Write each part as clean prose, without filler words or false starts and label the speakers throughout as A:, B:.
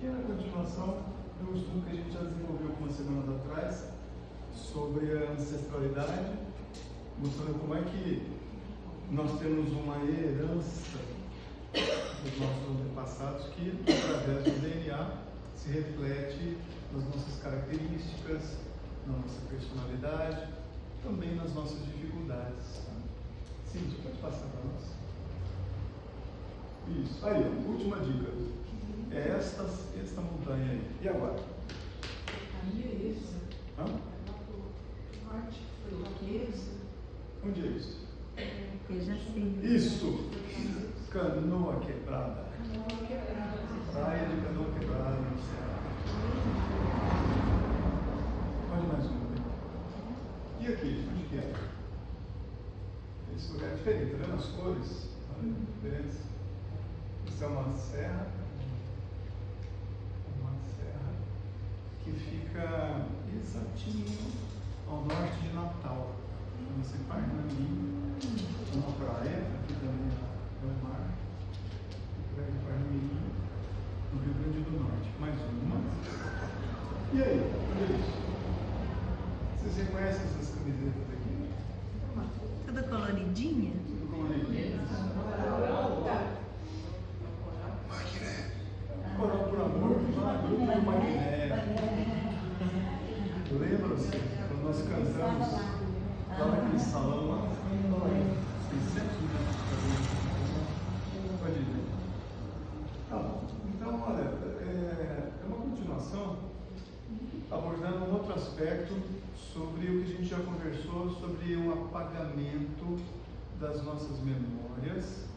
A: aqui é a continuação do estudo que a gente já desenvolveu algumas semanas atrás sobre a ancestralidade, mostrando como é que nós temos uma herança dos nossos antepassados que, através do DNA, se reflete nas nossas características, na nossa personalidade, também nas nossas dificuldades. Sim, você pode passar para nós? Isso. Aí, ó, última dica. É esta montanha aí. E agora?
B: Aí é isso.
A: Hã?
B: Norte, foi isso.
A: Onde é isso?
C: Isso!
A: Canoa Quebrada. Praia de Canoa Quebrada, no Ceará. Olha mais uma. E aqui? Onde que é? Esse lugar é diferente, tá vendo as cores? Olha a diferença. Isso é uma serra. Que fica exatinho ao norte de Natal. Chama-se Parnamirim. É uma praia, aqui também é o mar. Praia de Parnamirim, no Rio Grande do Norte. Mais uma. E aí, olha isso. Vocês reconhecem essas camisetas aqui?
C: Toda coloridinha?
A: Tudo coloridinho. Coral por amor, grupo do Magnético. Lembram-se quando nós cantamos lá naquele salão lá? 600 metros para pode ir. Tá bom. Então, olha, é uma continuação abordando um outro aspecto sobre o que a gente já conversou sobre o apagamento das nossas memórias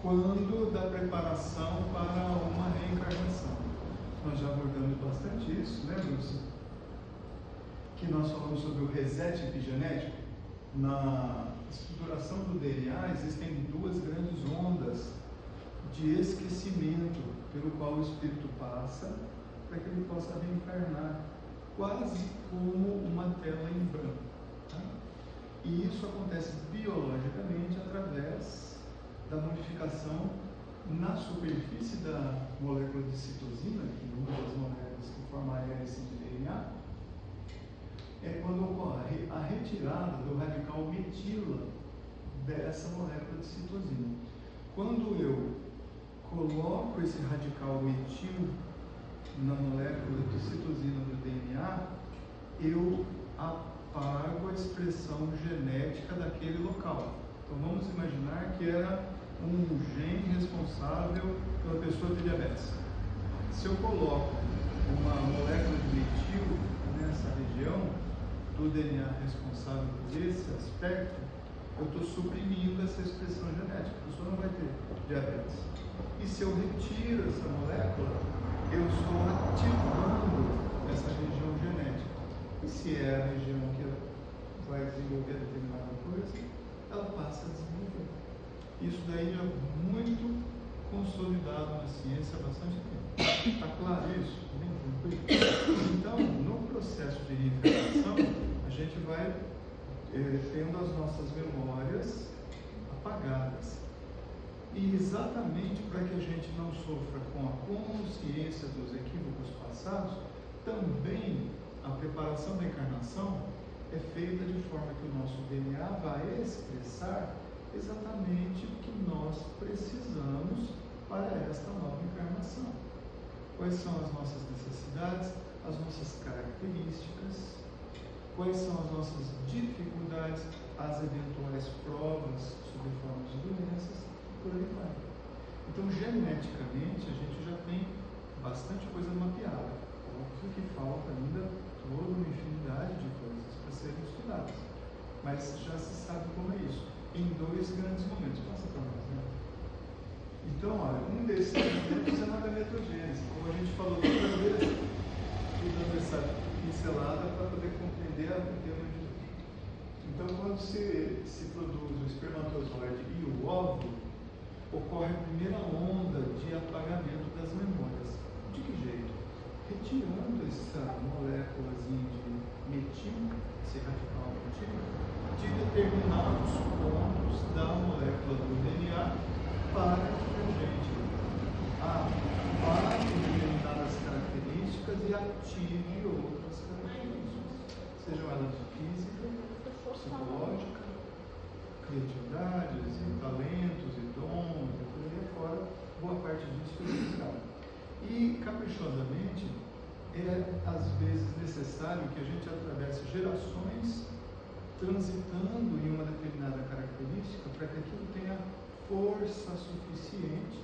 A: quando da preparação para uma reencarnação. Nós já abordamos bastante isso, lembra-se? Que nós falamos sobre o reset epigenético. Na estruturação do DNA existem duas grandes ondas de esquecimento pelo qual o espírito passa para que ele possa reencarnar, quase como uma tela em branco. Tá? E isso acontece biologicamente através da modificação na superfície da molécula de citosina, que é uma das moléculas que forma a hélice de DNA, é quando ocorre a retirada do radical metila dessa molécula de citosina. Quando eu coloco esse radical metil na molécula de citosina do DNA, eu apago a expressão genética daquele local. Então vamos imaginar que era um gene responsável pela pessoa ter diabetes. Se eu coloco uma molécula de metil nessa região do DNA responsável por esse aspecto, eu estou suprimindo essa expressão genética. A pessoa não vai ter diabetes. E se eu retiro essa molécula, eu estou ativando essa região genética. E se é a região que vai desenvolver determinada coisa, ela passa a desenvolver. Isso daí é muito consolidado na ciência há bastante tempo. Está claro isso? Bem tranquilo? Então, no processo de reencarnação, a gente vai tendo as nossas memórias apagadas. E exatamente para que a gente não sofra com a consciência dos equívocos passados, também a preparação da encarnação é feita de forma que o nosso DNA vai expressar exatamente o que nós precisamos para esta nova encarnação. Quais são as nossas necessidades, as nossas características, quais são as nossas dificuldades, as eventuais provas sobre formas de doenças, por aí vai. Então, geneticamente, a gente já tem bastante coisa mapeada. Óbvio que falta ainda toda uma infinidade de coisas para serem estudadas. Mas já se sabe como é isso. Em dois grandes momentos. Passa para nós, né? Então, olha, um desses momentos é na gametogênese. Como a gente falou outra vez, estou dando essa pincelada para poder compreender o tema de hoje. Então, quando se produz o espermatozoide e o óvulo, ocorre a primeira onda de apagamento das memórias. De que jeito? Retirando essa moléculazinha de metil, esse radical metil, de determinados pontos da molécula do DNA para que a gente apague determinada ative outras características, sejam elas física, psicológica, criatividades, e talentos e dons, e por aí fora, boa parte disso é liberado. E, caprichosamente, é às vezes necessário que a gente atravesse gerações transitando em uma determinada característica para que aquilo tenha força suficiente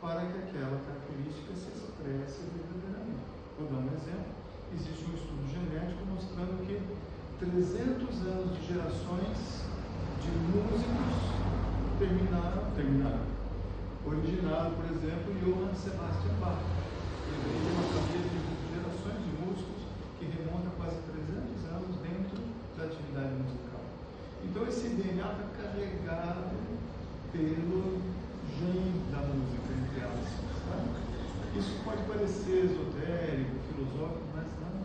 A: para que aquela característica se expresse verdadeiramente. Vou dar um exemplo. Existe um estudo genético mostrando que 300 anos de gerações de músicos originaram, por exemplo, Johann Sebastian Bach. Ele veio de uma família de gerações de músicos que remonta a quase 300 anos dentro da atividade musical. Então esse DNA está carregado pelo gene da música, entre aspas. Tá? Isso pode parecer esotérico, filosófico, mas não.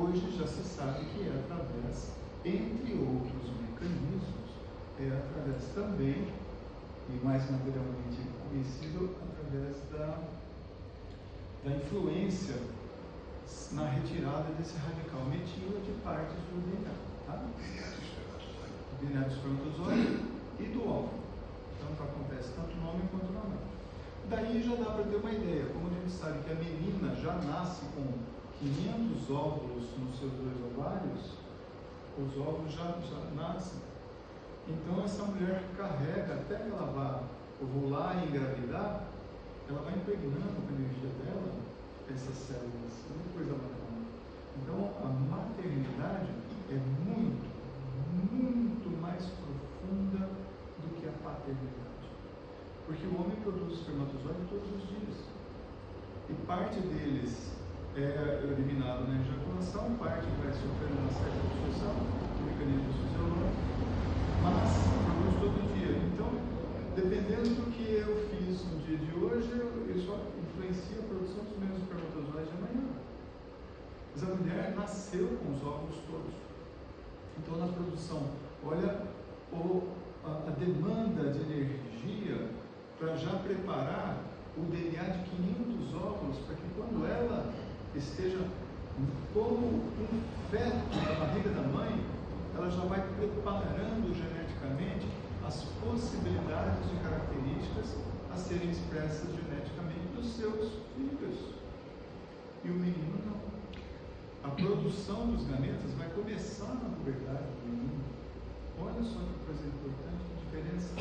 A: Hoje já se sabe que é através, entre outros mecanismos, é através também, e mais materialmente conhecido, através da influência na retirada desse radical metila de partes do DNA, tá? Do DNA do espermatozoide e do óvulo. Então acontece tanto no homem quanto na mulher. Daí já dá para ter uma ideia. Como a gente sabe que a menina já nasce com 500 óvulos nos seus 2 ovários, os óvulos já nascem. Então essa mulher carrega, até que ela vá ovular e engravidar, ela vai impregnando com a energia dela essas células. É uma coisa bacana. Então a maternidade é muito, muito mais profunda do que a paternidade. Porque o homem produz espermatozoide todos os dias. E parte deles é eliminado na ejaculação, parte vai sofrendo uma certa dissolução, mecanismos fisiológicos, mas produz todo dia. Então, dependendo do que eu fiz no dia de hoje, isso influencia a produção dos meus espermatozoides de amanhã. Mas a mulher nasceu com os óvulos todos. Então, na produção, olha a demanda de energia para já preparar o DNA de 500 óvulos, para que quando ela esteja como um feto na barriga da mãe, ela já vai preparando geneticamente as possibilidades de características a serem expressas geneticamente dos seus filhos. E o menino não. A produção dos gametas vai começar na puberdade do menino. Olha só que coisa importante, que diferença.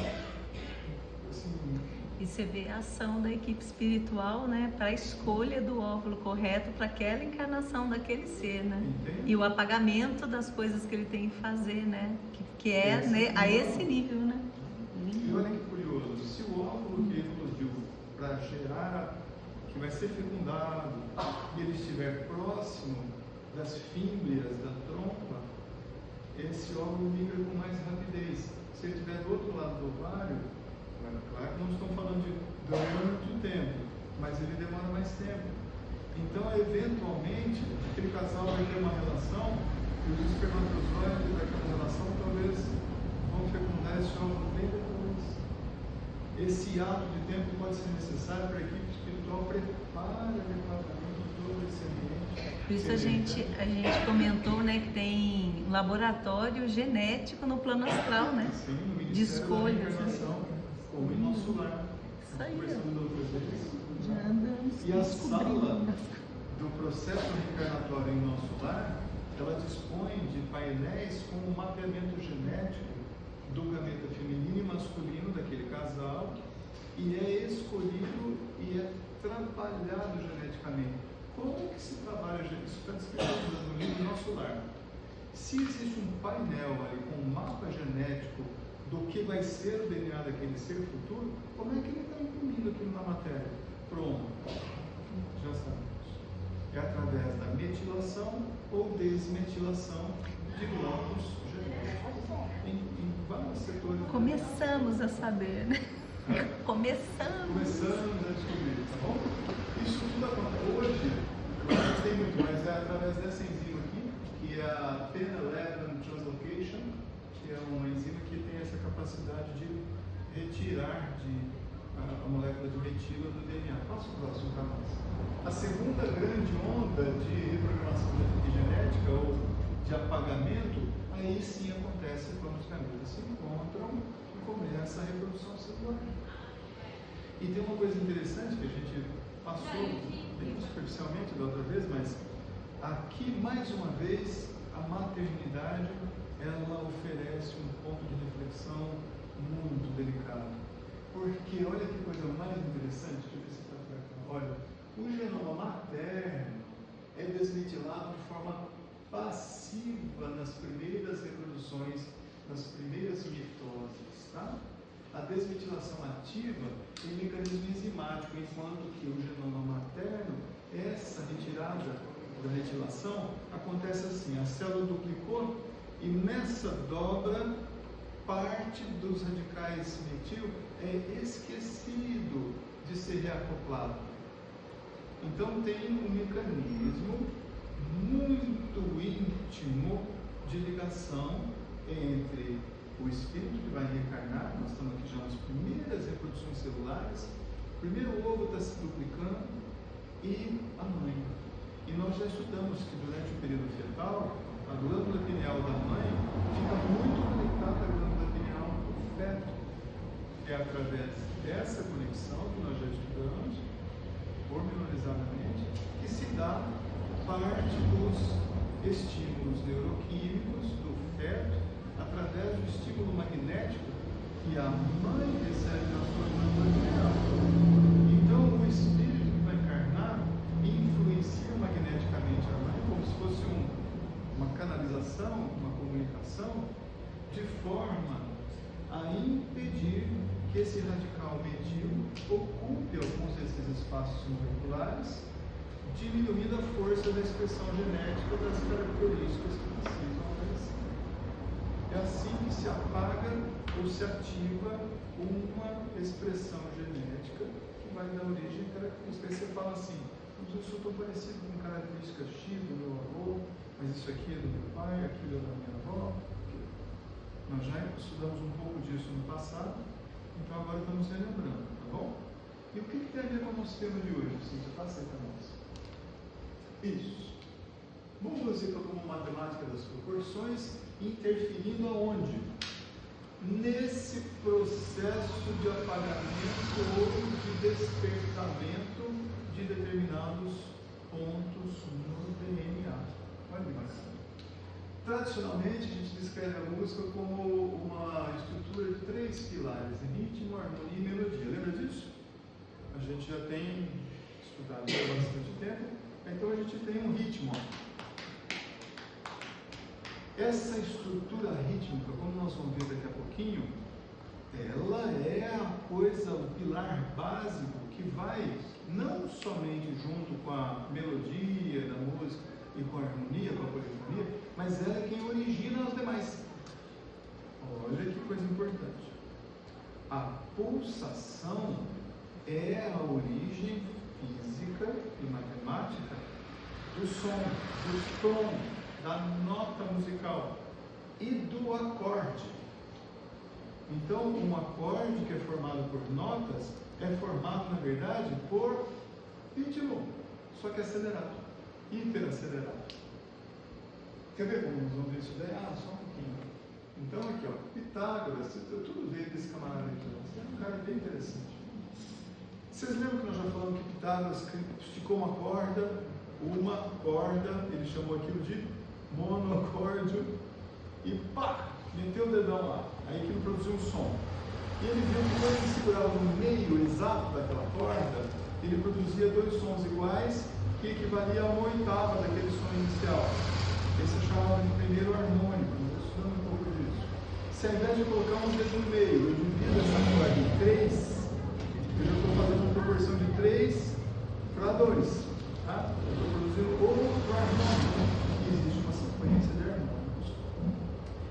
A: Assim,
C: E você vê a ação da equipe espiritual, né, para a escolha do óvulo correto para aquela encarnação daquele ser, né?
A: entende?
C: E o apagamento das coisas que ele tem que fazer, né? Que é, né, a esse nível, né?
A: E olha que curioso, se o óvulo que eclodiu para gerar, que vai ser fecundado, e ele estiver próximo das fímbrias da trompa, esse óvulo migra com mais rapidez. Se ele estiver do outro lado do ovário, claro que não estamos falando de ganho de tempo, mas ele demora mais tempo. Então, eventualmente, aquele casal vai ter uma relação e os espermatozoides daquela relação talvez vão fecundar esse óvulo bem depois. Esse ato de tempo pode ser necessário para a equipe espiritual preparar adequadamente todo esse ambiente.
C: Por isso a gente comentou, né, que tem laboratório genético no plano astral, né?
A: Sim, no
C: De
A: Ministério
C: escolhas,
A: da Reencarnação, como em nosso lar.
C: Isso aí,
A: Conversando outras vezes.
C: já andamos
A: E a
C: descobrindo.
A: sala do processo reencarnatório em nosso lar, ela dispõe de painéis com o mapeamento genético do gameta feminino e masculino daquele casal, e é escolhido e é trabalhado geneticamente. Como que se trabalha geneticamente? Isso está descrito no livro Nosso Lar. Se existe um painel ali com um mapa genético do que vai ser o DNA daquele ser futuro, como é que ele está imprimindo aquilo na matéria? Pronto, já sabemos. É através da metilação ou desmetilação de glóbulos genéticos em vários setores.
C: Começamos a saber, né? Começamos
A: a descobrir, tá bom? Isso tudo acontece hoje, não tem muito, mas é através dessa enzima aqui, que é a P11 translocation, que é uma enzima que tem essa capacidade de retirar a molécula de metila do DNA. Passa o próximo para nós. A segunda grande onda de reprogramação genética ou de apagamento, aí sim acontece quando os gametas se encontram e começa a reprodução celular. E tem uma coisa interessante que a gente passou bem superficialmente da outra vez, mas aqui mais uma vez a maternidade ela oferece um ponto de reflexão muito delicado. Porque olha que coisa mais interessante, deixa eu ver se está para cá. Olha, o genoma materno é desmetilado de forma passiva nas primeiras reproduções, nas primeiras mitoses, tá? A desmetilação ativa é um mecanismo enzimático, enquanto que o genoma materno, essa retirada da metilação acontece assim: a célula duplicou e nessa dobra parte dos radicais metil é esquecido de ser reacoplado. Então tem um mecanismo muito íntimo de ligação entre o espírito que vai reencarnar, nós estamos aqui já nas primeiras reproduções celulares, o primeiro ovo está se duplicando, e a mãe. E nós já estudamos que durante o período fetal, a glândula pineal da mãe fica muito conectada à glândula pineal do feto. É através dessa conexão que nós já estudamos, pormenorizadamente, que se dá parte dos estímulos neuroquímicos do feto através do estímulo magnético que a mãe recebe na sua glândula pineal. Então, o espírito que vai encarnar influencia magneticamente a mãe como se fosse uma canalização, uma comunicação, de forma a impedir que esse radical metil ocupe alguns desses espaços moleculares, diminuindo a força da expressão genética das características que precisam aparecer. É assim que se apaga ou se ativa uma expressão genética que vai dar origem a características. Aí você fala assim: eu sou tão parecido com características X do meu avô, mas isso aqui é do meu pai, aquilo é da minha avó. Nós já estudamos um pouco disso no passado, então agora estamos relembrando, tá bom? E o que tem a ver com o nosso tema de hoje? Você passa aí para nós. Isso. Música como matemática das proporções, interferindo aonde? Nesse processo de apagamento ou de despertamento de determinados pontos no DNA. Olha que bacana. Tradicionalmente, a gente descreve a música como uma estrutura de 3 pilares: ritmo, harmonia e melodia. Lembra disso? A gente já tem estudado há bastante tempo, então a gente tem um ritmo. Essa estrutura rítmica, como nós vamos ver daqui a pouquinho, ela é a coisa, o pilar básico que vai não somente junto com a melodia da música e com a harmonia, com a polifonia, mas ela é quem origina os demais. Olha que coisa importante. A pulsação é a origem física e matemática do som, do tom, da nota musical e do acorde. Então, um acorde que é formado por notas é formado, na verdade, por ritmo, só que acelerado, hiperacelerado. Quer ver como nós vamos ver isso daí? Só um pouquinho. Então, aqui, ó, Pitágoras, tudo veio desse camarada aqui. É um cara bem interessante. Vocês lembram que nós já falamos que Pitágoras esticou uma corda, ele chamou aquilo de monocórdio, e pá, meteu o dedão lá, aí que ele produziu um som. E ele viu que quando ele segurava no meio exato daquela corda, ele produzia 2 sons iguais, que equivalia a 1/8 daquele som inicial. Esse é chamado de primeiro harmônico, nós estudamos um pouco disso. Se ao invés de colocar um dedo no meio, eu divido essa corda em 3, eu já estou fazendo uma proporção de 3 para 2. Tá? Eu estou produzindo outro harmônico. Existe uma sequência de harmônicos.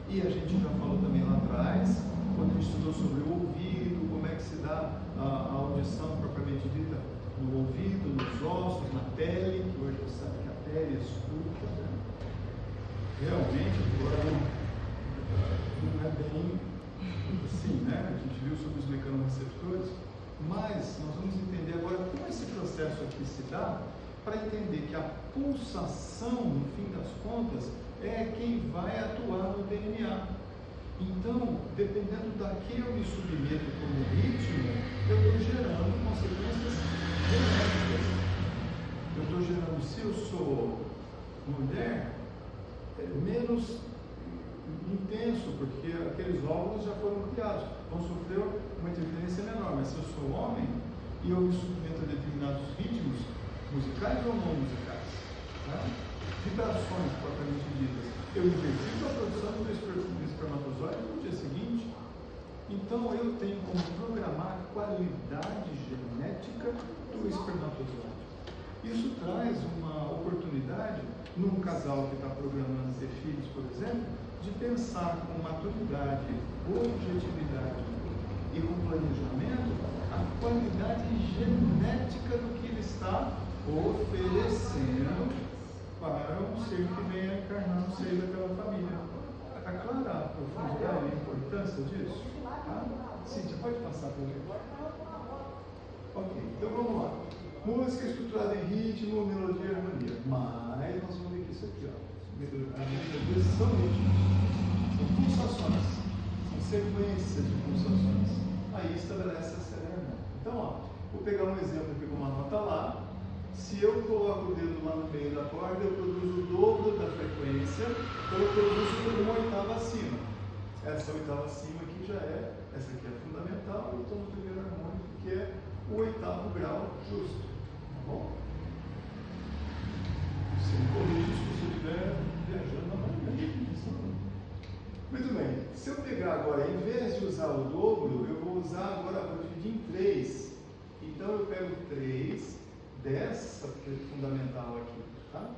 A: E a gente já falou também lá atrás, quando a gente estudou sobre o ouvido, como é que se dá a audição propriamente dita no ouvido, nos ossos, na pele, que hoje você sabe que a pele escuta, né? Realmente, agora não é bem assim, né? A gente viu sobre os mecanorreceptores, mas nós vamos entender agora como esse processo aqui se dá para entender que a pulsação, no fim das contas, é quem vai atuar no DNA. Então, dependendo da que eu me submeto como ritmo, eu estou gerando consequências genéticas. Eu estou gerando, se eu sou mulher, menos intenso, porque aqueles óvulos já foram criados, vão sofrer uma interferência menor. Mas se eu sou homem e eu me submeto a determinados ritmos, musicais ou não musicais, tá? Vibrações propriamente ditas, eu inverto a produção do espermatozoide no dia seguinte. Então eu tenho como programar a qualidade genética do espermatozoide. Isso traz uma oportunidade, num casal que está programando ter filhos, por exemplo, de pensar com maturidade, objetividade e com planejamento a qualidade genética do que ele está oferecendo para um ser que venha encarnar no seio daquela família. Está clara a profundidade e a importância disso? Tá? Cíntia, pode passar por mim? Ok, então vamos lá. Música estruturada em ritmo, melodia e harmonia. Mas nós vamos ver que isso aqui, ó. As melodias são ritmos, são pulsações, são sequências de pulsações. Aí estabelece a harmonia. Então, ó, vou pegar um exemplo aqui com uma nota lá. Se eu coloco o dedo lá no meio da corda, eu produzo o dobro da frequência, então eu produzo por uma oitava acima. Essa oitava acima aqui já é, essa aqui é fundamental, e estou no primeiro harmônico, que é o oitavo grau justo. Tá bom? Você me corrige se você estiver viajando na maioria. Muito bem. Se eu pegar agora, em vez de usar o dobro, eu vou usar agora, vou dividir em 3. Então eu pego 3 dessa fundamental aqui, tá?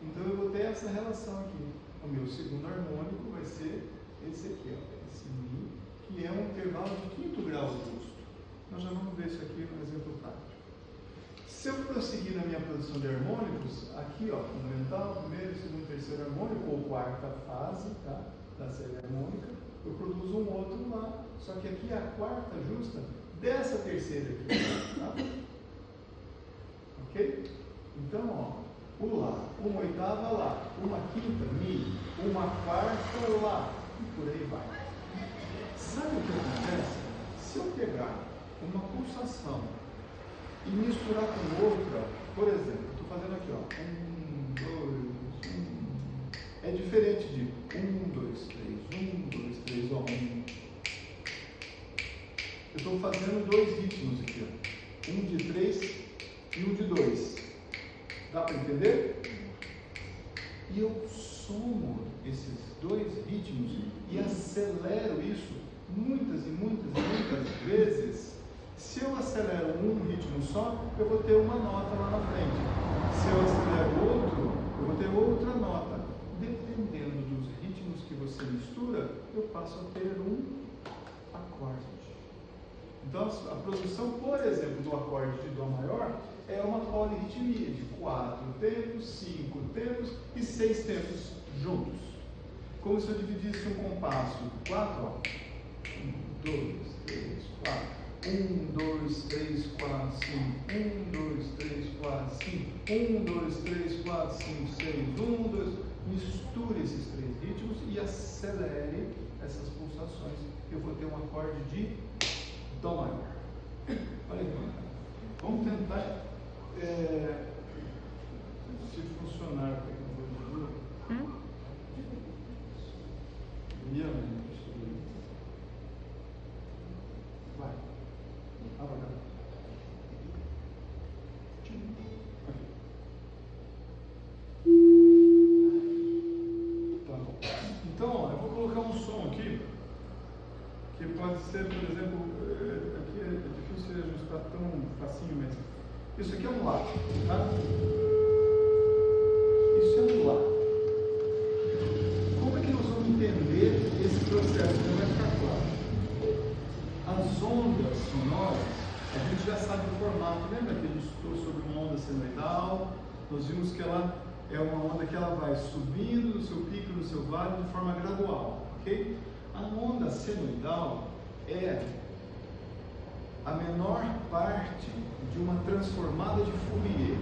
A: Então eu vou ter essa relação aqui. O meu segundo harmônico vai ser esse aqui, ó, esse Mi, que é um intervalo de quinto grau justo. Nós já vamos ver isso aqui no exemplo prático. Se eu prosseguir na minha produção de harmônicos, aqui, ó, fundamental, primeiro, segundo, terceiro harmônico, ou quarta fase, tá, da série harmônica, eu produzo um outro lá, só que aqui é a quarta justa dessa terceira aqui, tá? Ok? Então, ó, o Lá, uma oitava Lá, uma quinta Mi, uma quarta Lá, e por aí vai. Sabe o que acontece? Se eu pegar uma pulsação e misturar com outra, por exemplo, estou fazendo aqui, ó, 1, 2, 1. É diferente de 1, 2, 3, 1, 2, 3, ó, 1. Eu estou fazendo 2 ritmos aqui, ó. Um de 3 e um de 2. Dá para entender? E eu somo esses 2 ritmos e acelero isso muitas e muitas e muitas vezes. Se eu acelero um ritmo só, eu vou ter uma nota lá na frente. Se eu acelero outro, eu vou ter outra nota. Dependendo dos ritmos que você mistura, eu passo a ter um acorde. Então, a produção, por exemplo, do acorde de Dó maior é uma polirritmia de 4 tempos, 5 tempos e 6 tempos juntos. Como se eu dividisse um compasso de 4, ó. 1, 2, 3, 4. 1, 2, 3, 4, 5. 1, 2, 3, 4, 5. 1, 2, 3, 4, 5, 6. 1, 2. Misture esses 3 ritmos e acelere essas pulsações. Eu vou ter um acorde de Dó maior. Olha aqui. Vamos tentar se funcionar a tecnologia. Vai. Tá bom. Então, ó, eu vou colocar um som aqui que pode ser, por exemplo, aqui é difícil ajustar tão facinho, mas isso aqui é um Lá, tá? Isso é um Lá. Como é que nós vamos entender esse processo? Não vai ficar claro. As ondas sonoras, a gente já sabe o formato. Lembra que a gente estudou sobre uma onda senoidal? Nós vimos que ela é uma onda que ela vai subindo no seu pico, no seu vale, de forma gradual, ok? A onda senoidal é a menor parte de uma transformada de Fourier.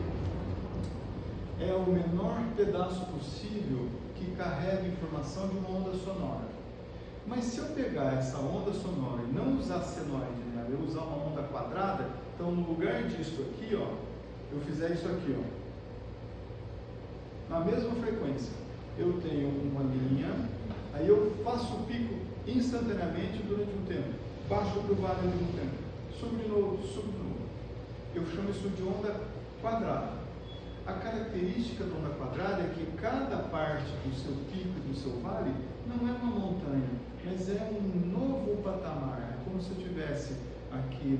A: é o menor pedaço possível que carregue informação de uma onda sonora. Mas se eu pegar essa onda sonora e não usar senoide nela, eu usar uma onda quadrada, então no lugar disso aqui, ó, eu fizer isso aqui, ó, na mesma frequência, eu tenho uma linha, aí eu faço o pico instantaneamente durante um tempo, baixo para o vale de um tempo, subo de novo, subo de novo. Eu chamo isso de onda quadrada. A característica da onda quadrada é que cada parte do seu pico, do seu vale, não é uma montanha, mas é um novo patamar. É como se eu estivesse aqui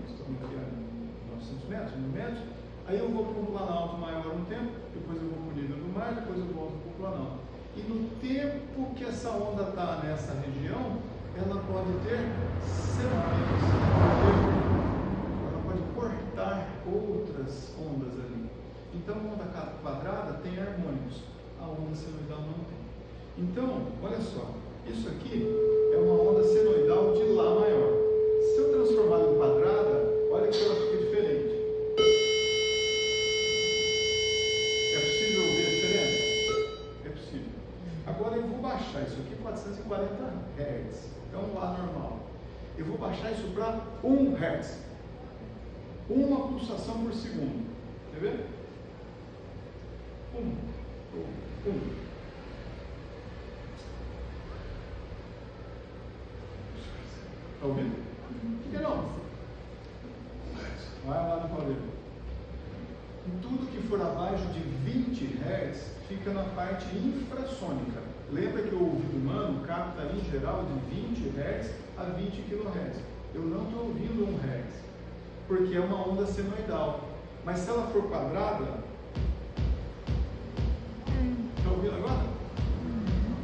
A: estamos aqui a 900 metros, 1000 metros, aí eu vou para um planalto maior um tempo, depois eu vou para o nível do mar, depois eu volto para o planalto. E no tempo que essa onda está nessa região, ela pode ter senoides, ela pode cortar outras ondas ali. Então, a onda quadrada tem harmônicos, a onda senoidal não tem. Então, olha só, isso aqui é uma onda senoidal de Lá maior. Se eu transformar em quadrada, olha que ela fica diferente. É possível ver a diferença? É possível. Agora eu vou baixar isso aqui 440 Hz, é um Lá normal. Eu vou baixar isso para 1 Hz, uma pulsação por segundo. Quer ver? 1. Está ouvindo? Por que não? Vai lá no palheiro. Tudo que for abaixo de 20 Hz fica na parte infrassônica. Lembra que o ouvido humano capta em geral de 20 Hz a 20 kHz. Eu não estou ouvindo 1 Hz, porque é uma onda senoidal. Mas se ela for quadrada, está ouvindo agora?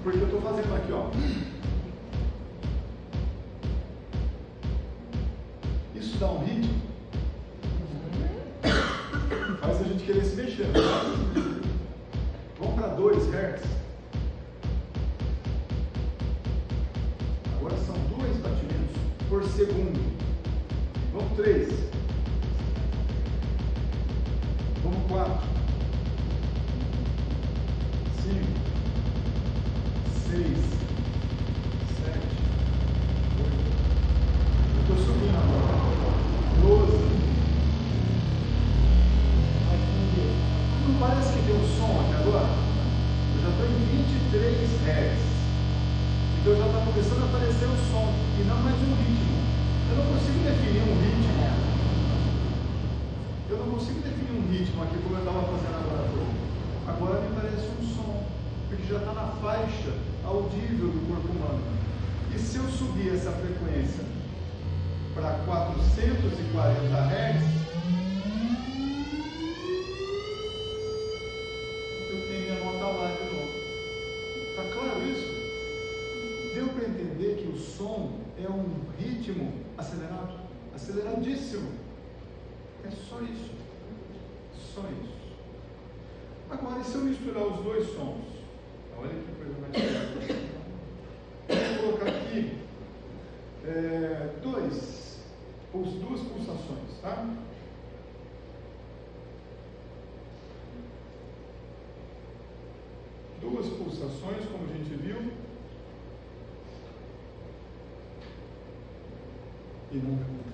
A: Porque eu estou fazendo aqui, ó. Isso dá um ritmo. Faz a gente querer se mexer. Vamos para 2 Hz. Agora são 2 batimentos por segundo. Vamos 3. Vamos 4. 5, 6, 7, 8. Eu estou subindo agora. 12. Não parece que tem um som aqui agora? Eu já estou em 23 Hz. Então já está começando a aparecer o som e não mais um ritmo. Eu não consigo definir um ritmo. Eu não consigo definir um ritmo aqui como eu estava fazendo agora. Agora me parece um som, porque já está na faixa audível do corpo humano. E se eu subir essa frequência para 440 Hz, eu tenho minha nota lá de novo. Está claro isso? Deu para entender que o som é um ritmo acelerado, aceleradíssimo. É só isso. Só isso. Agora, e se eu misturar os dois sons? Olha que coisa mais interessante. Vou colocar aqui duas pulsações, tá? Duas pulsações, como a gente viu. E não acontece.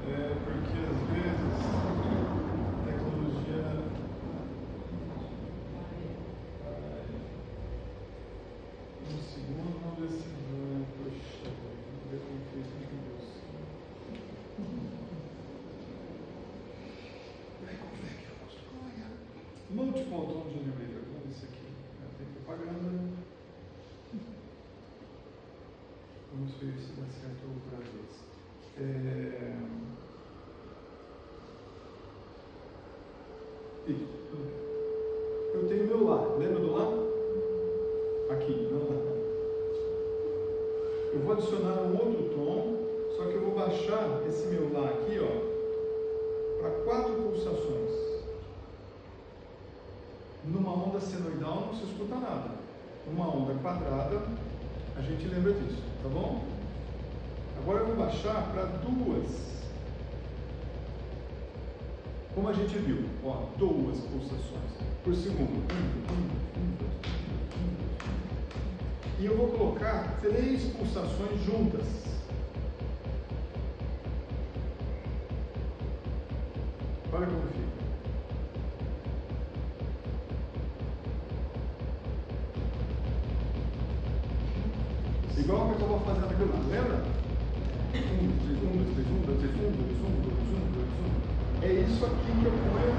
A: Porque às vezes a tecnologia um segundo, vamos ver se vai. Poxa, vamos ver como fez com Deus. Multiple tone generator, vamos ver isso aqui. Tem propaganda. Vamos ver se dá certo outra vez. Eu tenho meu Lá, lembra do Lá? Aqui, não Lá. Eu vou adicionar um outro tom, só que eu vou baixar esse meu Lá aqui, ó, para 4 pulsações. Numa onda senoidal não se escuta nada. Numa onda quadrada, a gente lembra disso, tá bom? Agora eu vou baixar para 2 como a gente viu, ó, 2 pulsações por segundo. E eu vou colocar 3 pulsações juntas. Olha como fica. Igual que eu estava fazendo aqui lá, lembra? 1, 2, 3, 1, 2, 3, 1, 2, 3, 1, 2, 1, 2, 1, 2, 1. É isso aqui que eu ponho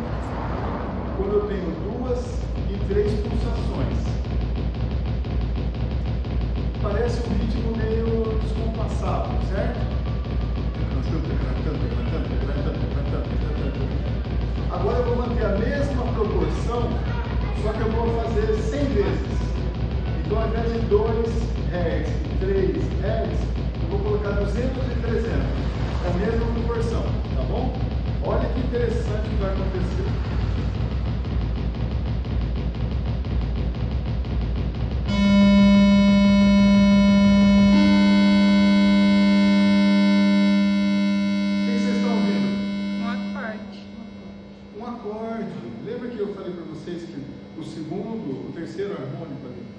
A: quando eu tenho 2 e 3 pulsações. Parece um ritmo meio descompassado, certo? Agora eu vou manter a mesma proporção, só que eu vou fazer 100 vezes. Então, ao invés de 2 Hz e 3 Hz, eu vou colocar 200 e 300. É a mesma proporção, tá bom? Olha que interessante que vai acontecer.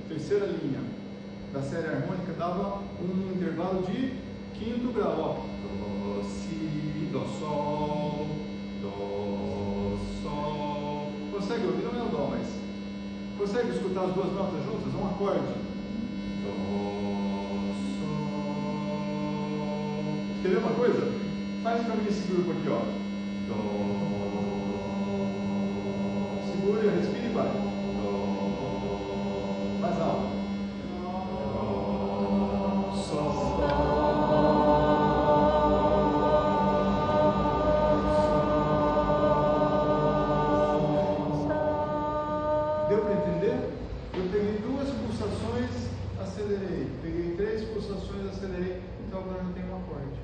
A: Terceira linha da série harmônica dava um intervalo de quinto grau, ó. Dó, si, dó, sol, dó, sol. Consegue ouvir? Não é o dó, mas consegue escutar as 2 notas juntas? É um acorde. Dó, sol. Quer ver uma coisa? Faz para mim esse grupo aqui, ó. Dó. Segura, respira e vai. Mais alto. Sol. Deu para entender? Eu peguei 2 pulsações, acelerei. Peguei 3 pulsações, acelerei. Então agora eu tenho um acorde.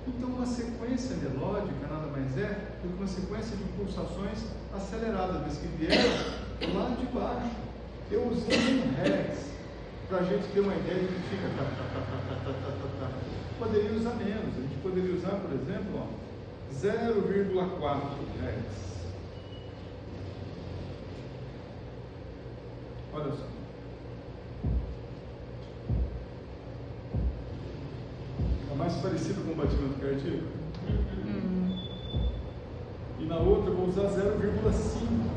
A: Então uma sequência melódica nada mais é do que uma sequência de pulsações aceleradas, mas que vieram lá de baixo. Eu usei 1 Hz para a gente ter uma ideia de que fica. Poderia usar menos. A gente poderia usar, por exemplo, 0,4 Hz. Olha só. É mais parecido com o batimento cardíaco. E na outra eu vou usar 0,5.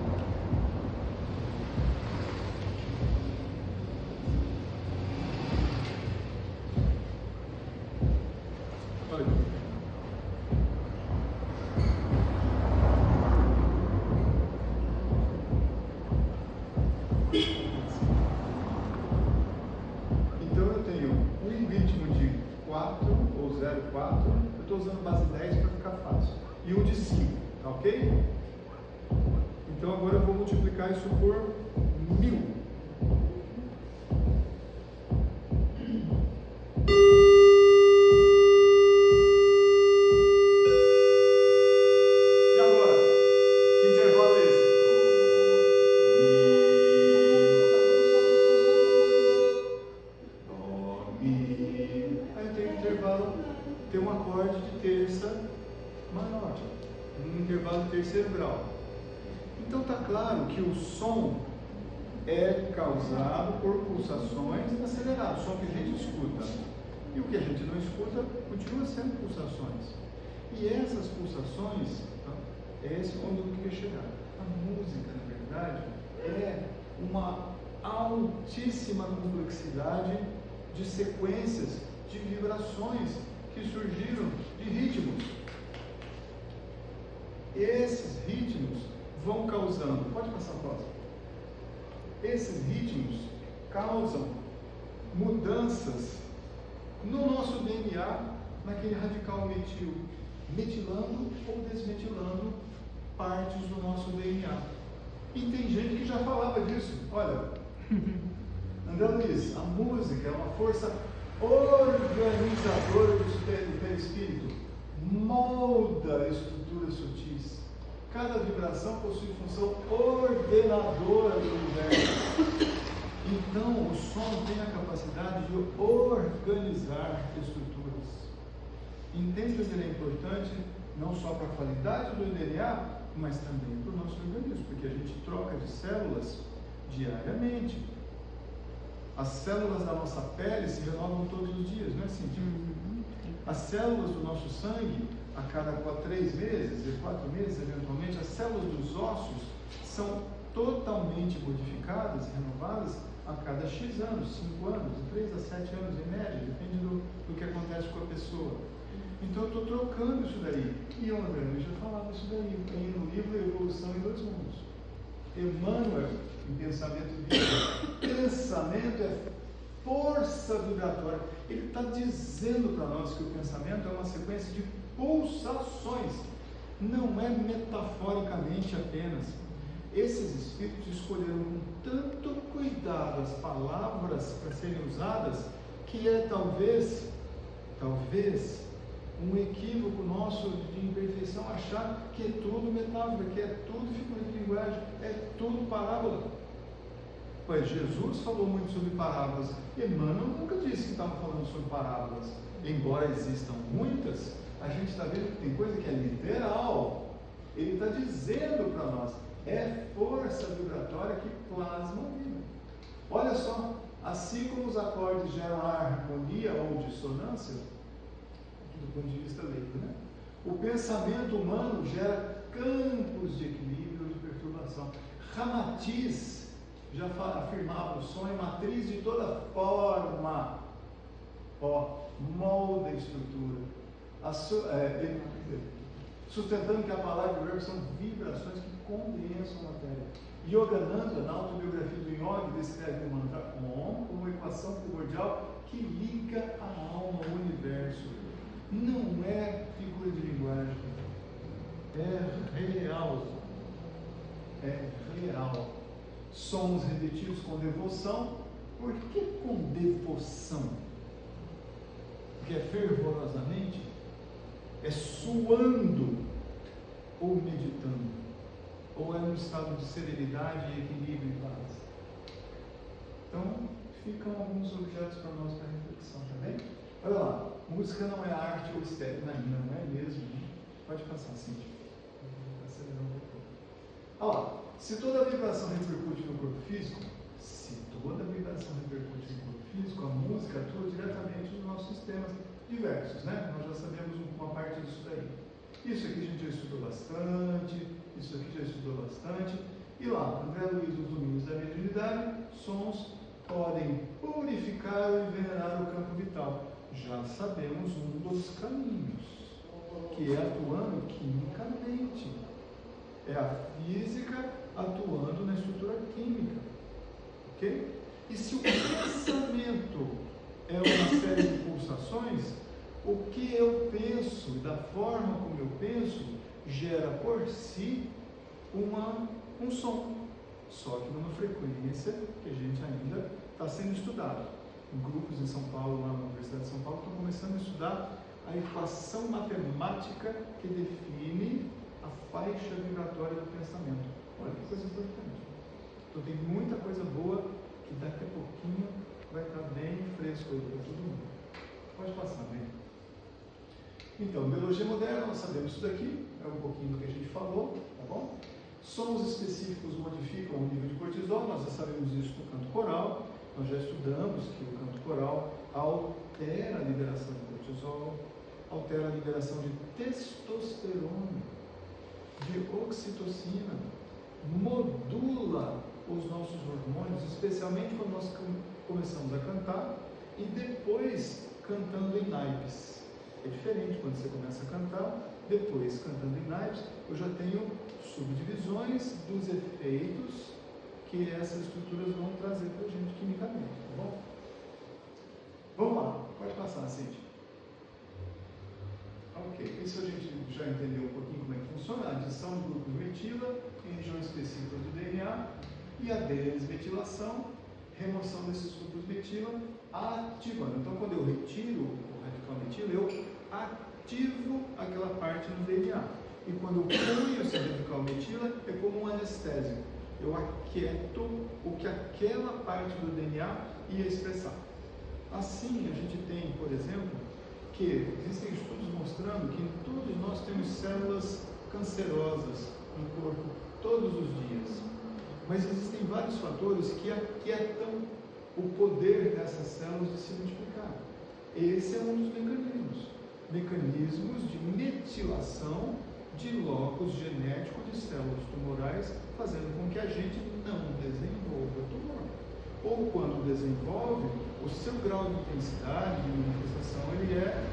A: Então eu tenho um ritmo de 4 ou 0,4, eu estou usando base 10 para ficar fácil, e um de 5, tá ok? Então agora eu vou multiplicar isso por 1000. Tem um acorde de terça maior, um intervalo de terceiro grau. Então está claro que o som é causado por pulsações aceleradas, som que a gente escuta. E o que a gente não escuta continua sendo pulsações. E essas pulsações, é esse onde eu queria chegar. A música, na verdade, é uma altíssima complexidade de sequências, de vibrações que surgiram de ritmos. Esses ritmos vão causando, pode passar a próxima. Esses ritmos causam mudanças no nosso DNA, naquele radical metil, metilando ou desmetilando partes do nosso DNA. E tem gente que já falava disso. Olha, André Luiz, a música é uma força organizadora do perispírito, molda estruturas sutis. Cada vibração possui função ordenadora do universo. Então, o som tem a capacidade de organizar estruturas. Entenda que ele é importante não só para a qualidade do DNA, mas também para o nosso organismo, porque a gente troca de células diariamente. As células da nossa pele se renovam todos os dias, não é assim? As células do nosso sangue, a cada 3 meses, e 4 meses eventualmente, as células dos ossos são totalmente modificadas e renovadas a cada X anos, 5 anos, de 3 a 7 anos em média, depende do que acontece com a pessoa. Então eu estou trocando isso daí. E André já falava isso daí, aí no livro Evolução em 2 Mundos. Emmanuel, em Pensamento e Vida, pensamento é força vibratória. Ele está dizendo para nós que o pensamento é uma sequência de pulsações, não é metaforicamente apenas. Esses espíritos escolheram com tanto cuidado as palavras para serem usadas, que é talvez, um equívoco nosso de imperfeição achar que é tudo metáfora, que é tudo figura de linguagem, é tudo parábola. Pois Jesus falou muito sobre parábolas. Emmanuel nunca disse que estava falando sobre parábolas. Embora existam muitas, a gente está vendo que tem coisa que é literal. Ele está dizendo para nós, é força vibratória que plasma a vida. Olha só, assim como os acordes geram harmonia ou dissonância, do ponto de vista leigo, né? O pensamento humano gera campos de equilíbrio e de perturbação. Ramatiz já afirmava: o som é matriz de toda forma, molda a estrutura, sustentando que a palavra e o verbo são vibrações que condensam a matéria. Yogananda, na autobiografia do Yogi, descreve o mantra Om como uma equação primordial que liga a alma ao universo. Não é figura de linguagem, é real. É real. Somos repetidos com devoção. Por que com devoção? Porque é fervorosamente, é suando ou meditando, ou é um estado de serenidade, equilíbrio e paz. Então, ficam alguns objetos para nós para reflexão, tá bem? Olha lá, música não é arte ou estética, não é mesmo, né? Pode passar, Cíntia. Acelerar um pouco. Olha lá, se toda vibração repercute no corpo físico, a música atua diretamente nos nossos sistemas diversos, né? Nós já sabemos uma parte disso daí. Isso aqui a gente já estudou bastante, isso aqui já estudou bastante. E lá, André Luiz, os domínios da mediunidade, sons podem purificar ou envenenar o campo vital. Já sabemos um dos caminhos, que é atuando quimicamente. É a física atuando na estrutura química. Ok? E se o pensamento é uma série de pulsações, o que eu penso e da forma como eu penso gera por si um som, só que numa frequência que a gente ainda está sendo estudado. Grupos em São Paulo, lá na Universidade de São Paulo, estão começando a estudar a equação matemática que define a faixa vibratória do pensamento. Olha que coisa importante. Então tem muita coisa boa que daqui a pouquinho vai estar bem fresco aí para todo mundo. Pode passar, bem. Então, biologia moderna, nós sabemos isso daqui, é um pouquinho do que a gente falou, tá bom? Sons específicos modificam o nível de cortisol, nós já sabemos isso no canto coral, nós já estudamos que o canto coral altera a liberação de cortisol, altera a liberação de testosterona, de oxitocina, modula os nossos hormônios, especialmente quando nós começamos a cantar e depois cantando em naipes. É diferente quando você começa a cantar, depois cantando em naipes, eu já tenho subdivisões dos efeitos que essas estruturas vão trazer para a gente quimicamente, tá bom? Vamos lá, pode passar, Cíntia. Ok, isso a gente já entendeu um pouquinho como é que funciona, a adição de grupos metila em regiões específicas do DNA e a desmetilação, remoção desses grupos metila, ativando. Então, quando eu retiro o radical metila, eu ativo aquela parte no DNA. E quando eu ponho esse radical metila, é como um anestésico. Eu aquieto o que aquela parte do DNA ia expressar. Assim, a gente tem, por exemplo, que existem estudos mostrando que todos nós temos células cancerosas no corpo todos os dias. Mas existem vários fatores que aquietam o poder dessas células de se multiplicar. Esse é um dos mecanismos de metilação de locus genético de células tumorais, fazendo com que a gente não desenvolva tumor. Ou quando desenvolve, o seu grau de intensidade, de manifestação, ele é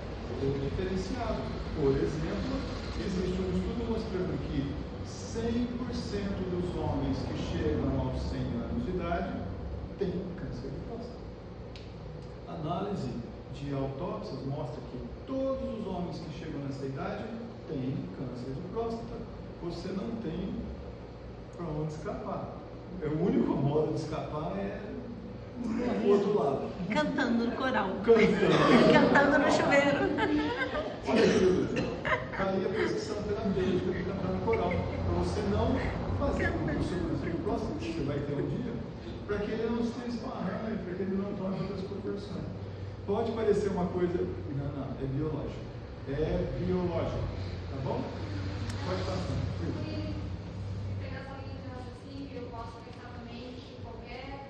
A: diferenciado. Por exemplo, existe um estudo mostrando que 100% dos homens que chegam aos 100 anos de idade têm câncer de próstata. Análise de autópsias mostra que todos os homens que chegam nessa idade têm câncer de próstata. Você não tem para onde escapar. O único modo de escapar é o outro lado.
C: Cantando no coral.
A: Cantando.
C: Cantando no chuveiro.
A: Olha que aí a posição terapêutica de cantar no coral. Para você não fazer o seu câncer de próstata, que você vai ter um dia, para que ele não se esparrame, para que ele não tome outras proporções. Pode parecer uma coisa. Não, é biológico. É biológico. Tá bom? Pode passar.
D: Pegar essa linha de raciocínio, eu posso pensar também que qualquer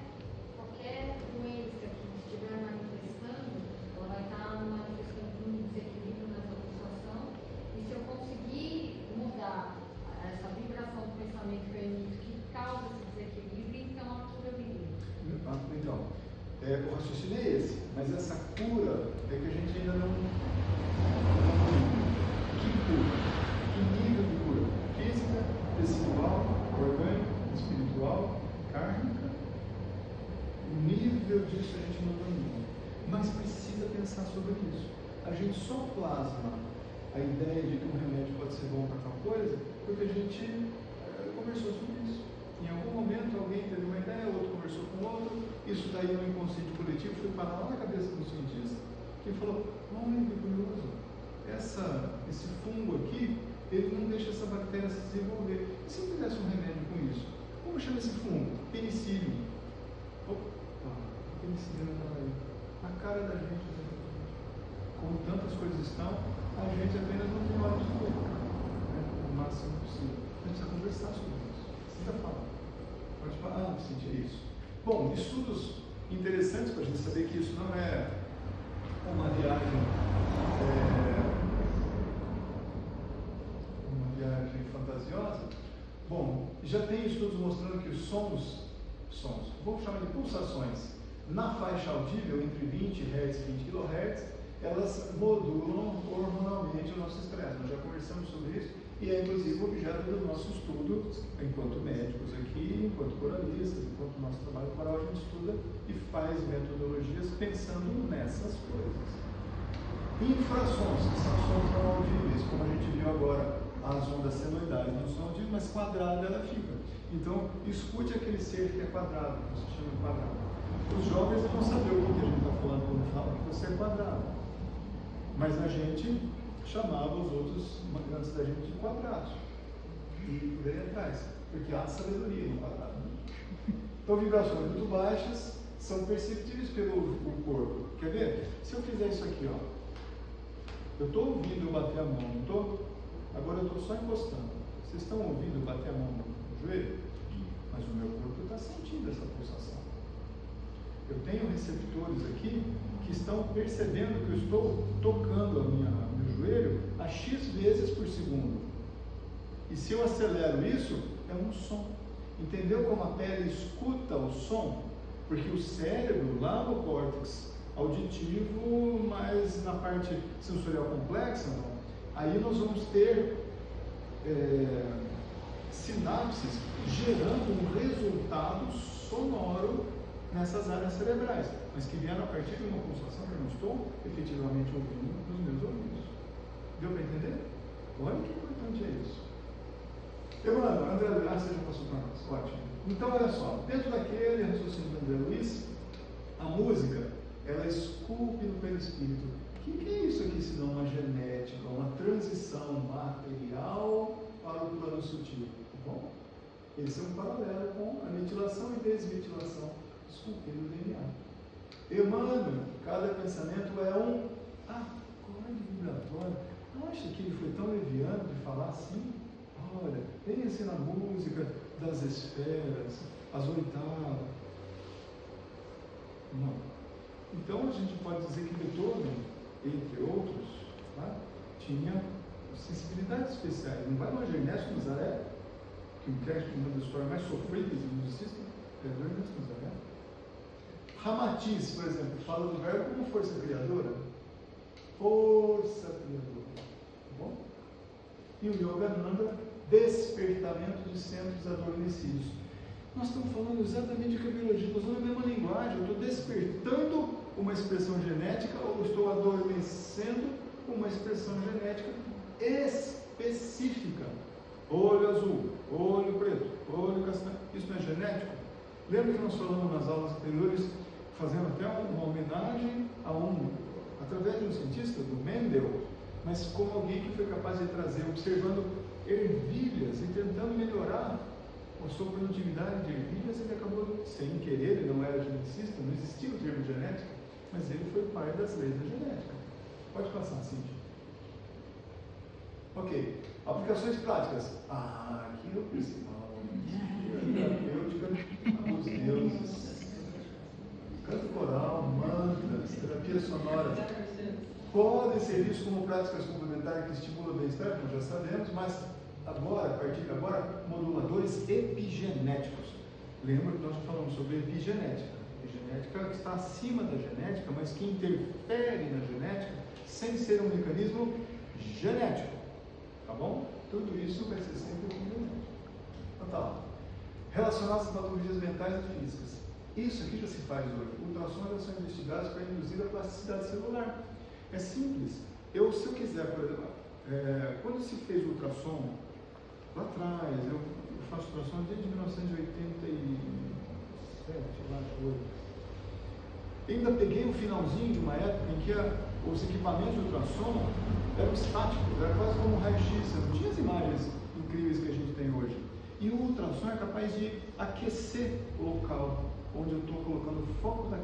D: doença que estiver manifestando, ela vai estar manifestando um desequilíbrio nessa pulsação. E se eu conseguir mudar essa vibração do pensamento que eu emito, que causa esse desequilíbrio, então a cura viria.
A: Então, o raciocínio é esse, mas essa cura é que a gente ainda não. Que cura? Que nível de cura? Física, espiritual, orgânica, espiritual, kármica? O nível disso a gente não domina, mas precisa pensar sobre isso. A gente só plasma a ideia de que um remédio pode ser bom para tal coisa porque a gente conversou sobre isso. Em algum momento alguém teve uma ideia, outro conversou com o outro, isso daí no inconsciente coletivo foi parar lá na cabeça do cientista, que falou: olha que curioso, esse fungo aqui, ele não deixa essa bactéria se desenvolver. E se eu fizesse um remédio com isso? Como chama esse fungo? Penicillium. Opa, penicillium está aí, na cara da gente, né? Como tantas coisas estão, a gente apenas não tem hora de ver, né? O máximo possível. A gente precisa conversar sobre isso. Precisa falar. Pode falar, sentir isso. Bom, estudos interessantes para a gente saber que isso não é uma viagem fantasiosa. Bom, já tem estudos mostrando que os sons, vamos chamar de pulsações, na faixa audível, entre 20 Hz e 20 kHz, elas modulam hormonalmente o nosso estresse. Nós já conversamos sobre isso e é inclusive objeto do nosso estudo enquanto médicos aqui, enquanto coralistas, enquanto nosso trabalho coral, a gente estuda e faz metodologias pensando nessas coisas. Infrassons, que são sons não audíveis, como a gente viu agora, as ondas senoidais não são audíveis, mas quadrada ela fica. Então, escute aquele ser que é quadrado, que se chama quadrado. Os jovens vão saber o que a gente está falando quando fala que você é quadrado. Mas a gente chamava os outros, antes da gente, de quadrados. E por aí atrás. Porque há sabedoria no quadrado. Então, vibrações muito baixas são perceptíveis pelo corpo. Quer ver? Se eu fizer isso aqui, ó. Eu estou ouvindo eu bater a mão, não estou? Agora eu estou só encostando. Vocês estão ouvindo eu bater a mão no joelho? Mas o meu corpo está sentindo essa pulsação. Eu tenho receptores aqui que estão percebendo que eu estou tocando meu joelho a X vezes por segundo. E se eu acelero isso, é um som. Entendeu como a pele escuta o som? Porque o cérebro, lá no córtex auditivo, mas na parte sensorial complexa, aí nós vamos ter sinapses gerando um resultado sonoro nessas áreas cerebrais, mas que vieram a partir de uma pulsação que eu não estou efetivamente ouvindo nos meus ouvidos. Deu para entender? Olha que importante é isso. Emmanuel, André Luiz, você já passou para nós. Ótimo. Então, olha só, dentro daquele raciocínio do André Luiz, a música, ela esculpe no perispírito. O que é isso aqui senão uma genética, uma transição material para o plano sutil? Tá bom? Esse é um paralelo com a metilação e desmetilação esculpida do DNA. Emmanuel, cada pensamento é um acorde vibratório. Acha que ele foi tão leviano de falar assim? Olha, pense na música das esferas, as oitavas. Não. Então a gente pode dizer que Beethoven, entre outros, tá, tinha sensibilidades especiais. Não vai longe, Ernesto Nazaré, que é uma das histórias mais sofridas do musicista, é do Ernesto Nazaré. Ramatiz, por exemplo, fala do verbo como força criadora. Força criadora. Tá bom? E o Yogananda, despertamento de centros adormecidos. Nós estamos falando exatamente o que a biologia, nós usando a mesma linguagem. Eu estou despertando uma expressão genética ou estou adormecendo uma expressão genética específica. Olho azul, olho preto, olho castanho. Isso não é genético? Lembra que nós falamos nas aulas anteriores, fazendo até uma homenagem através de um cientista, do Mendel, mas como alguém que foi capaz de trazer, observando ervilhas e tentando melhorar a sua produtividade de ervilhas, ele acabou, sem querer, ele não era geneticista, não existia o termo genética, mas ele foi pai das leis da genética. Pode passar, Cíntia. Ok. Aplicações práticas. Aqui é o principal. Terapêutica dos deuses. Canto coral, mantras, terapia sonora. Podem ser vistos como práticas complementares que estimulam o bem-estar, como já sabemos, mas agora, a partir de agora, moduladores epigenéticos. Lembra que nós já falamos sobre epigenética. Epigenética que está acima da genética, mas que interfere na genética sem ser um mecanismo genético. Tá bom? Tudo isso vai ser sempre epigenético. Então tá lá. Relacionados a patologias mentais e físicas. Isso aqui já se faz hoje. Ultrassons já são investigados para induzir a plasticidade celular. É simples. Se eu quiser, por exemplo, quando se fez o ultrassom, lá atrás, eu faço ultrassom desde 1987, lá hoje. Ainda peguei o finalzinho de uma época em que os equipamentos de ultrassom eram estáticos, era quase como um raio-x, não tinha as imagens incríveis que a gente tem hoje. E o ultrassom é capaz de aquecer o local onde eu estou colocando o foco da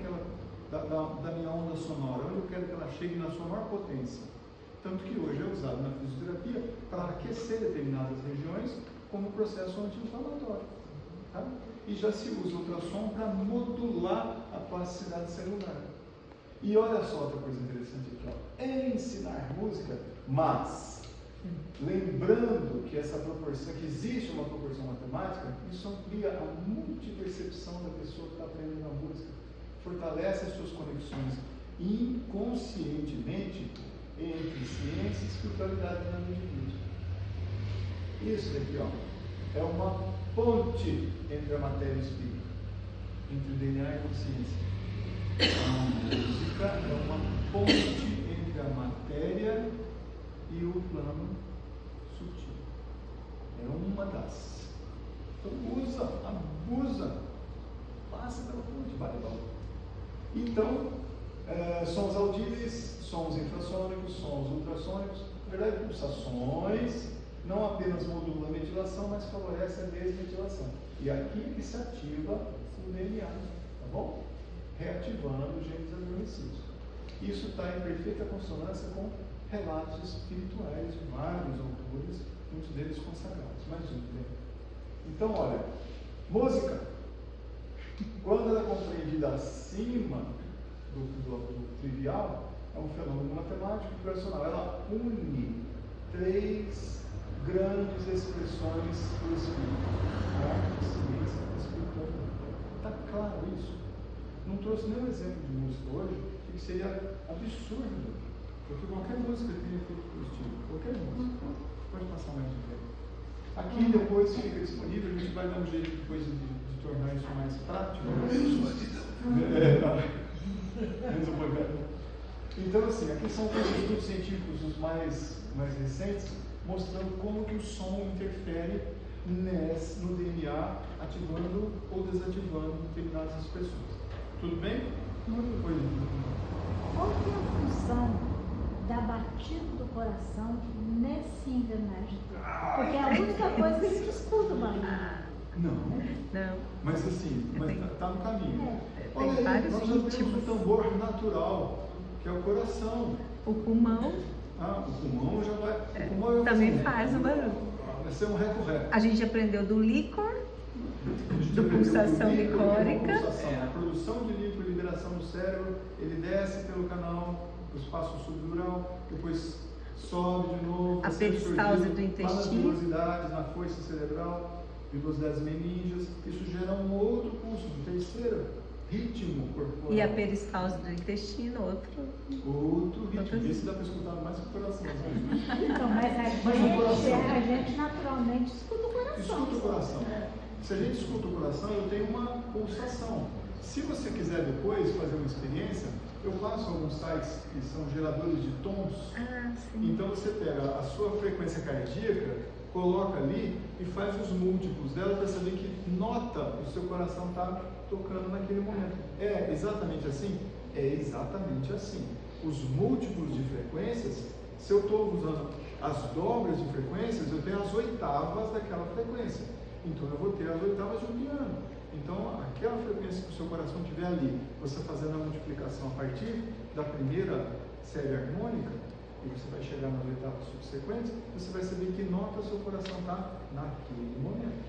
A: minha onda sonora, onde eu quero que ela chegue na sua maior potência. Tanto que hoje é usado na fisioterapia para aquecer determinadas regiões como processo anti-inflamatório. Tá? E já se usa o ultrassom para modular a plasticidade celular. E olha só outra coisa interessante aqui, ó. É ensinar música, mas lembrando que essa proporção, que existe uma proporção matemática, isso amplia a multipercepção da pessoa que está aprendendo a música, fortalece as suas conexões inconscientemente entre ciência e espiritualidade na indivíduo. Isso daqui, ó, é uma ponte entre a matéria e o espírito, entre o DNA e a consciência. A música é uma ponte entre a matéria e o plano sutil. É uma das. Então abusa, passa pela ponte, vai embora. Então, sons audíveis, sons infrassônicos, sons ultrassônicos, na verdade, pulsações, não apenas modulam a metilação, mas favorece a desmetilação. E aqui que se ativa o DNA, tá bom? Reativando os genes adormecidos. Isso está em perfeita consonância com relatos espirituais de vários autores, muitos deles consagrados. Mais um, né? Então, olha, música, quando ela é compreendida acima do trivial, é um fenômeno matemático e personal. Ela une três grandes expressões do espírito: arte, ciência e espiritualidade. Está claro isso? Não trouxe nenhum exemplo de música hoje, que seria absurdo, porque qualquer música tem efeito positivo, qualquer música. Pode passar mais um tempo. Aqui depois fica disponível, a gente vai dar um jeito depois de tornar isso mais prático. Então, assim, aqui são os estudos científicos os mais recentes, mostrando como que o som interfere no DNA, ativando ou desativando determinadas expressões. Tudo bem?
E: Qual que é a função da batida do coração nesse engrenagem? Porque é a única coisa que a gente escuta, Maria.
A: Não. Mas assim, está no caminho.
E: É.
A: Olha aí, nós já temos um tambor natural, que é o coração.
C: O pulmão
A: Ah, o pulmão já vai. O pulmão
C: também faz o barulho.
A: Vai ser um reco-reco.
C: A gente aprendeu do líquor,
A: A gente
C: do
A: aprendeu
C: pulsação
A: do líquido,
C: licórica.
A: A produção de líquido, liberação do cérebro, ele desce pelo canal do espaço subdural, depois sobe de novo.
C: A peristalse do intestino.
A: Para as vilosidades na foice cerebral, vilosidades meninges. Isso gera um outro pulso, um terceiro ritmo corporal.
C: E a peristalse do intestino,
A: Outro ritmo. Esse dá para escutar mais que o coração.
E: Então, mas a gente naturalmente escuta o coração.
A: Escuta o coração. Se a gente escuta o coração, eu tenho uma pulsação. Se você quiser depois fazer uma experiência, eu passo alguns sites que são geradores de tons.
C: Ah, sim.
A: Então você pega a sua frequência cardíaca, coloca ali e faz os múltiplos dela para saber que nota o seu coração está tocando naquele momento. É exatamente assim? É exatamente assim. Os múltiplos de frequências, se eu estou usando as dobras de frequências, eu tenho as oitavas daquela frequência. Então eu vou ter as oitavas de um piano. Então aquela frequência que o seu coração tiver ali, você fazendo a multiplicação a partir da primeira série harmônica, e você vai chegar nas oitavas subsequentes, você vai saber que nota o seu coração está naquele momento.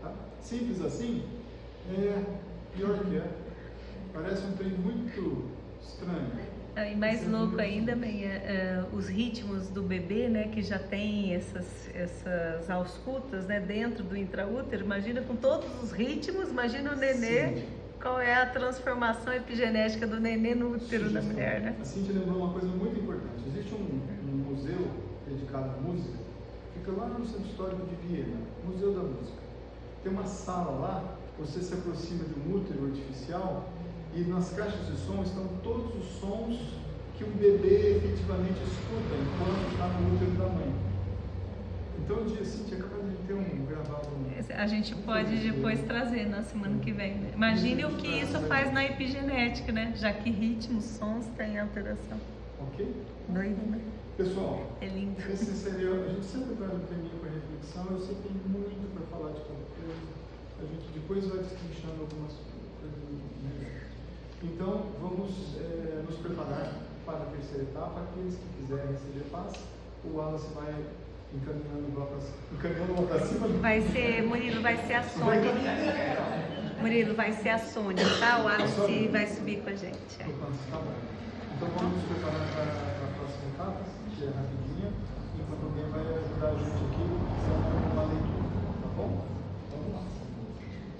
A: Tá? Simples assim? É pior que é. Parece um trem muito estranho.
C: E mais louco ainda, os ritmos do bebê, né, que já tem essas auscultas, né, dentro do intraútero. Imagina com todos os ritmos, imagina o nenê,
A: Sim.
C: qual é a transformação epigenética do nenê no útero da mulher, né?
A: A Cíntia lembrou uma coisa muito importante. Existe um museu dedicado à música, fica lá no Centro Histórico de Viena, Museu da Música. Tem uma sala lá, você se aproxima de um útero artificial e nas caixas de som estão todos os sons que um bebê efetivamente escuta enquanto está no útero da mãe. Então, um dia, Cíntia, acaba de ter gravado um...
C: A gente pode depois trazer na semana que vem, né? Imagine o que isso faz na epigenética, né? Já que ritmos, sons têm alteração.
A: Ok?
C: Doido, né?
A: Pessoal,
C: É lindo.
A: esse seria... A gente sempre vai terminar com a reflexão, eu sei que tem muito para falar de cada coisa. A gente depois vai destrinchando algumas coisas melhores. Então, vamos nos preparar para a terceira etapa. Aqueles que quiserem receber paz, o Wallace vai encaminhando lá para cima.
C: Murilo, vai ser a Sônia. Murilo, vai ser a Sônia, tá? O Alice vai subir com a gente.
A: Tá bom. Então, vamos nos preparar para a próxima etapa, que é rapidinha, enquanto alguém vai ajudar a gente aqui, fazendo uma leitura, tá bom? Vamos lá.